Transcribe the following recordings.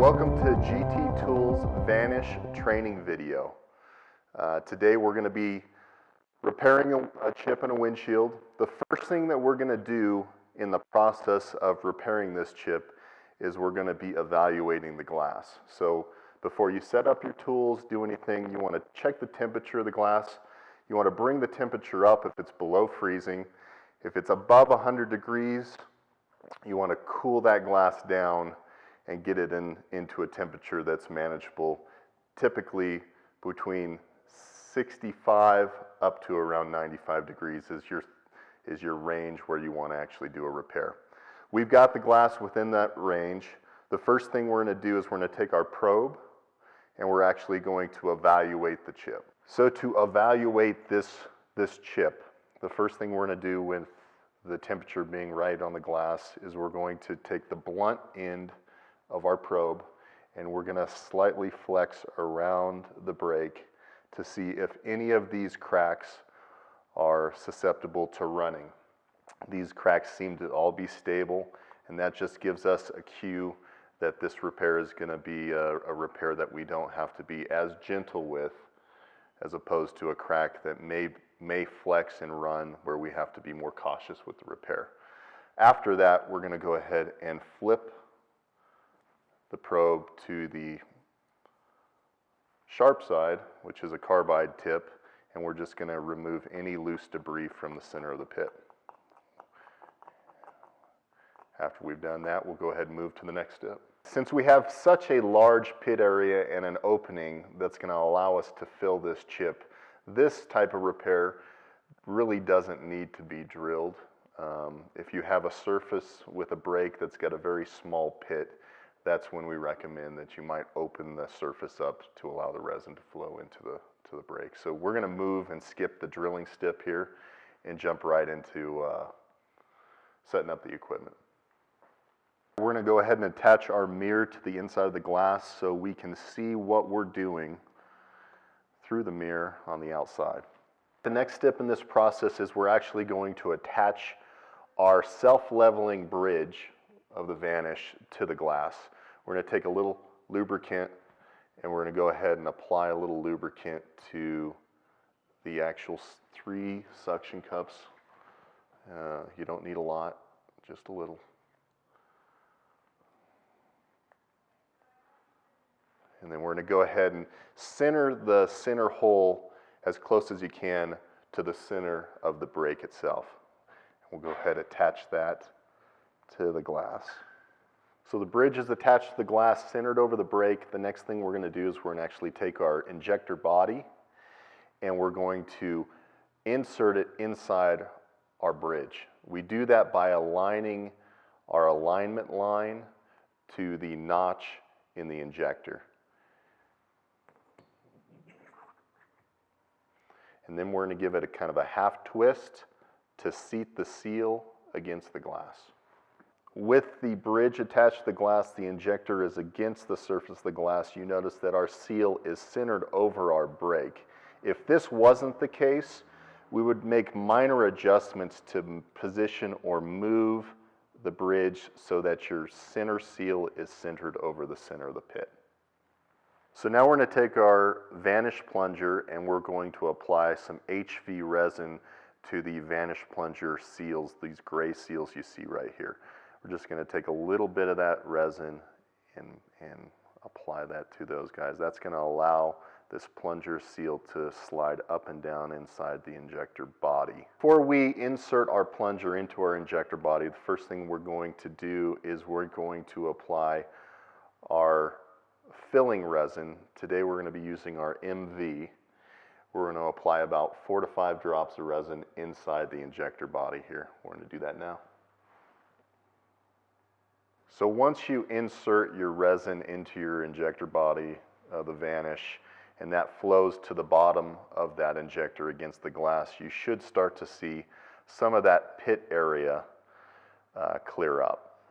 Welcome to GT Tools Vanish training video. Today we're going to be repairing a chip in a windshield. The first thing that we're going to do in the process of repairing this chip is we're going to be evaluating the glass. So before you set up your tools, do anything, you want to check the temperature of the glass. You want to bring the temperature up if it's below freezing. If it's above 100 degrees, you want to cool that glass down and get it into a temperature that's manageable, typically between 65 up to around 95 degrees is your range where you want to actually do a repair. We've got the glass within that range. The first thing we're going to do is we're going to take our probe and we're actually going to evaluate the chip. So to evaluate this chip, the first thing we're going to do with the temperature being right on the glass is we're going to take the blunt end of our probe and we're going to slightly flex around the break to see if any of these cracks are susceptible to running. These cracks seem to all be stable, and that just gives us a cue that this repair is going to be a repair that we don't have to be as gentle with, as opposed to a crack that may flex and run where we have to be more cautious with the repair. After that, we're going to go ahead and flip the probe to the sharp side, which is a carbide tip, and we're just going to remove any loose debris from the center of the pit. After we've done that, we'll go ahead and move to the next step. Since we have such a large pit area and an opening that's going to allow us to fill this chip, this type of repair really doesn't need to be drilled. If you have a surface with a break that's got a very small pit, that's when we recommend that you might open the surface up to allow the resin to flow into the break. So we're going to move and skip the drilling step here and jump right into setting up the equipment. We're going to go ahead and attach our mirror to the inside of the glass so we can see what we're doing through the mirror on the outside. The next step in this process is we're actually going to attach our self-leveling bridge of the Vanish to the glass. We're going to take a little lubricant and we're going to go ahead and apply a little lubricant to the actual 3 suction cups. You don't need a lot, just a little. And then we're going to go ahead and center the center hole as close as you can to the center of the break itself. We'll go ahead and attach that to the glass. So the bridge is attached to the glass, centered over the break. The next thing we're going to do is we're going to actually take our injector body and we're going to insert it inside our bridge. We do that by aligning our alignment line to the notch in the injector. And then we're going to give it a kind of a half twist to seat the seal against the glass. With the bridge attached to the glass, the injector is against the surface of the glass. You notice that our seal is centered over our break. If this wasn't the case, we would make minor adjustments to position or move the bridge so that your center seal is centered over the center of the pit. So now we're going to take our Vanish plunger and we're going to apply some HV resin to the Vanish plunger seals, these gray seals you see right here. We're just going to take a little bit of that resin and apply that to those guys. That's going to allow this plunger seal to slide up and down inside the injector body. Before we insert our plunger into our injector body, the first thing we're going to do is we're going to apply our filling resin. Today we're going to be using our MV. We're going to apply about 4 to 5 drops of resin inside the injector body here. We're going to do that now. So once you insert your resin into your injector body of the Vanish and that flows to the bottom of that injector against the glass, you should start to see some of that pit area clear up.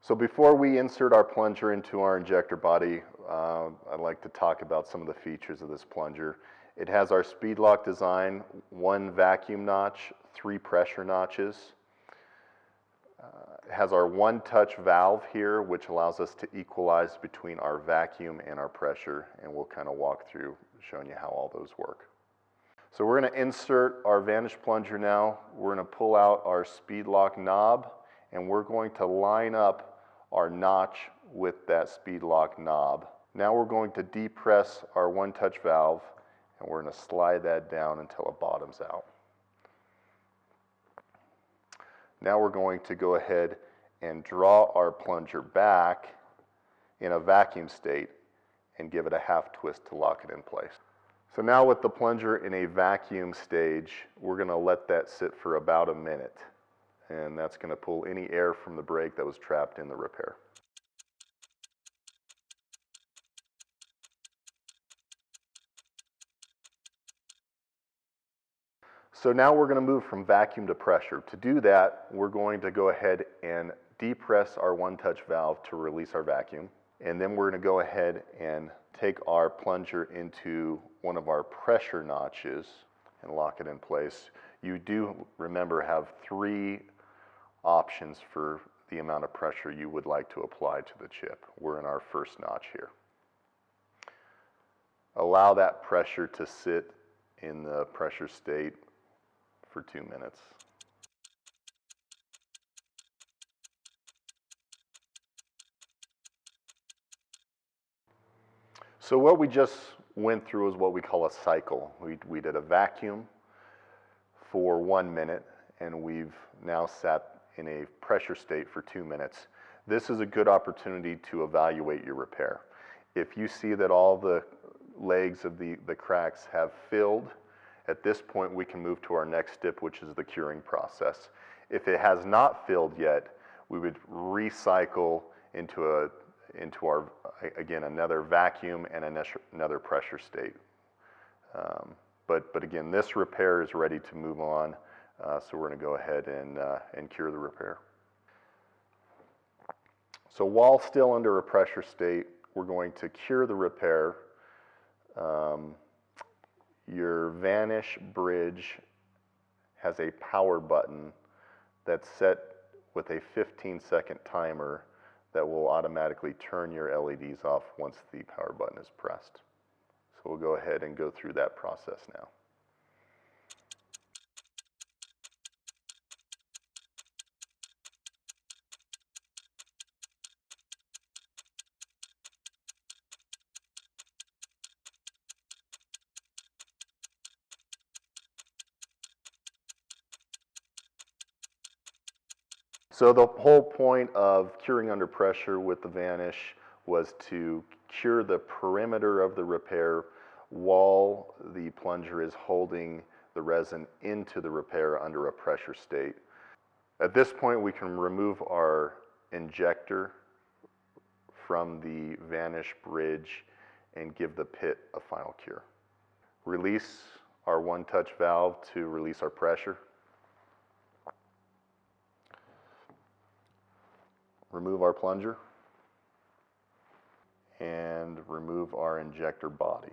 So before we insert our plunger into our injector body, I'd like to talk about some of the features of this plunger. It has our SpeedLock design, 1 vacuum notch, 3 pressure notches. It has our OneTouch valve here, which allows us to equalize between our vacuum and our pressure, and we'll kind of walk through showing you how all those work. So we're going to insert our Vanish plunger now. We're going to pull out our SpeedLock knob, and we're going to line up our notch with that SpeedLock knob. Now we're going to depress our OneTouch valve, and we're going to slide that down until it bottoms out. Now we're going to go ahead and draw our plunger back in a vacuum state and give it a half twist to lock it in place. So now with the plunger in a vacuum stage, we're going to let that sit for about a minute, and that's going to pull any air from the brake that was trapped in the repair. So now we're going to move from vacuum to pressure. To do that, we're going to go ahead and depress our OneTouch valve to release our vacuum, and then we're going to go ahead and take our plunger into one of our pressure notches and lock it in place. You do, remember, have 3 options for the amount of pressure you would like to apply to the chip. We're in our first notch here. Allow that pressure to sit in the pressure state for 2 minutes. So what we just went through is what we call a cycle. We did a vacuum for 1 minute, and we've now sat in a pressure state for 2 minutes. This is a good opportunity to evaluate your repair. If you see that all the legs of the cracks have filled, at this point we can move to our next step, which is the curing process. If it has not filled yet, we would recycle into our, again, another vacuum and another pressure state. But again, this repair is ready to move on, so we're going to go ahead and cure the repair. So while still under a pressure state, we're going to cure the repair. Your Vanish bridge has a power button that's set with a 15-second timer that will automatically turn your LEDs off once the power button is pressed. So we'll go ahead and go through that process now. So the whole point of curing under pressure with the Vanish was to cure the perimeter of the repair while the plunger is holding the resin into the repair under a pressure state. At this point, we can remove our injector from the Vanish bridge and give the pit a final cure. Release our OneTouch valve to release our pressure. Remove our plunger and remove our injector body.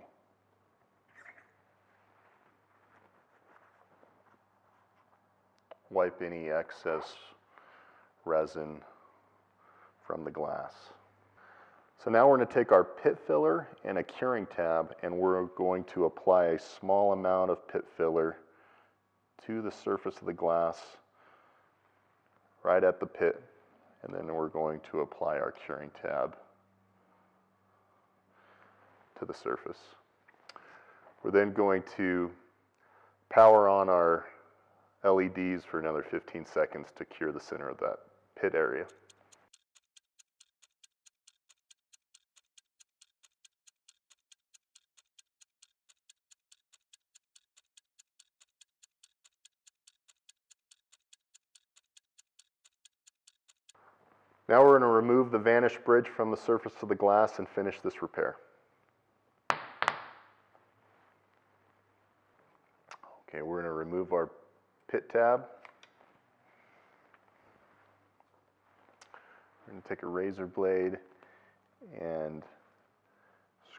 Wipe any excess resin from the glass. So now we're going to take our pit filler and a curing tab, and we're going to apply a small amount of pit filler to the surface of the glass right at the pit. And then we're going to apply our curing tab to the surface. We're then going to power on our LEDs for another 15 seconds to cure the center of that pit area. Now we're going to remove the Vanish bridge from the surface of the glass and finish this repair. Okay, we're going to remove our pit tab. We're going to take a razor blade and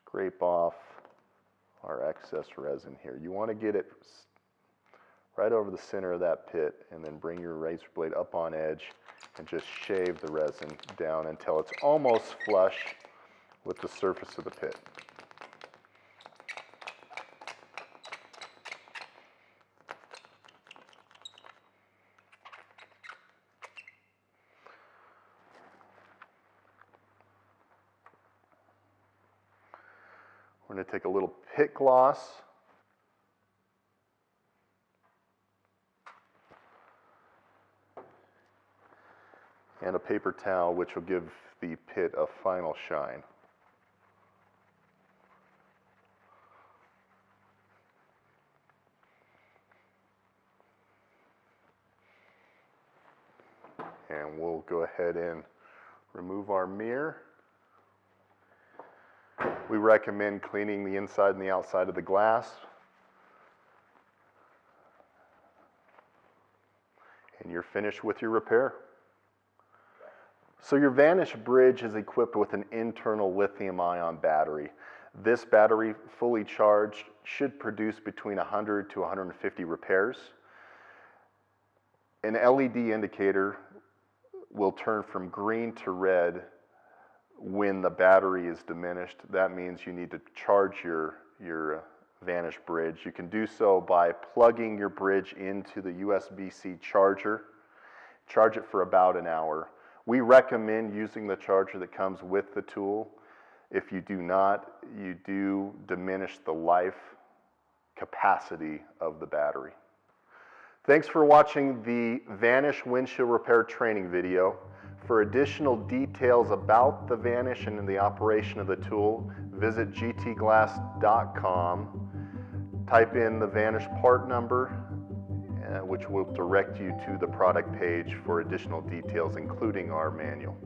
scrape off our excess resin here. You want to get it right over the center of that pit, and then bring your razor blade up on edge and just shave the resin down until it's almost flush with the surface of the pit. We're going to take a little pit gloss and a paper towel, which will give the pit a final shine. And we'll go ahead and remove our mirror. We recommend cleaning the inside and the outside of the glass. And you're finished with your repair. So your Vanish Bridge is equipped with an internal lithium-ion battery. This battery, fully charged, should produce between 100 to 150 repairs. An LED indicator will turn from green to red when the battery is diminished. That means you need to charge your Vanish Bridge. You can do so by plugging your bridge into the USB-C charger. Charge it for about an hour. We recommend using the charger that comes with the tool. If you do not, you do diminish the life capacity of the battery. Thanks for watching the Vanish windshield repair training video. For additional details about the Vanish and the operation of the tool, visit gtglass.com. Type in the Vanish part number, which will direct you to the product page for additional details, including our manual.